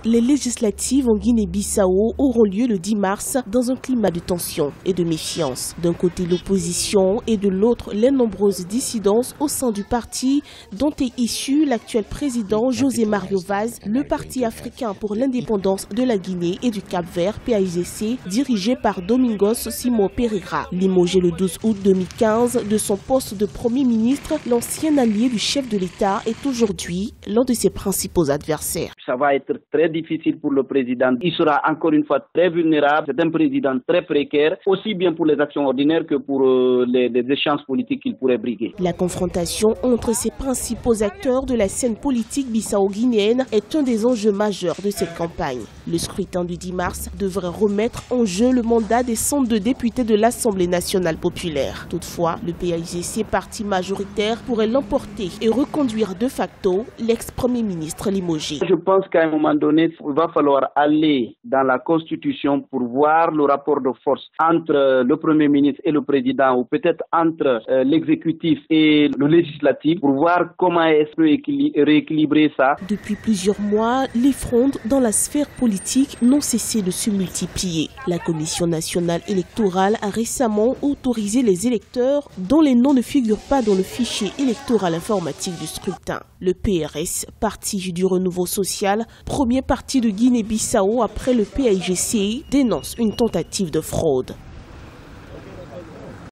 Les législatives en Guinée-Bissau auront lieu le 10 mars dans un climat de tension et de méfiance. D'un côté l'opposition et de l'autre les nombreuses dissidences au sein du parti dont est issu l'actuel président José Mario Vaz, le Parti africain pour l'indépendance de la Guinée et du Cap-Vert, PAIGC, dirigé par Domingos Simão Pereira. Limogé le 12 août 2015 de son poste de Premier ministre, l'ancien allié du chef de l'État est aujourd'hui l'un de ses principaux adversaires. Ça va être très difficile pour le président. Il sera encore une fois très vulnérable. C'est un président très précaire, aussi bien pour les actions ordinaires que pour les échanges politiques qu'il pourrait briguer. La confrontation entre ces principaux acteurs de la scène politique bissau-guinéenne est un des enjeux majeurs de cette campagne. Le scrutin du 10 mars devrait remettre en jeu le mandat des 102 députés de l'Assemblée nationale populaire. Toutefois, le PAIGC, parti majoritaire, pourrait l'emporter et reconduire de facto l'ex-premier ministre limogé. Je pense qu'à un moment donné, il va falloir aller dans la Constitution pour voir le rapport de force entre le Premier ministre et le Président, ou peut-être entre l'exécutif et le législatif, pour voir comment est-ce qu'on peut rééquilibrer ça. Depuis plusieurs mois, les frondes dans la sphère politique n'ont cessé de se multiplier. La Commission nationale électorale a récemment autorisé les électeurs dont les noms ne figurent pas dans le fichier électoral informatique du scrutin. Le PRS, Parti du Renouveau Social, premier parti de Guinée-Bissau après le PAIGC, dénonce une tentative de fraude.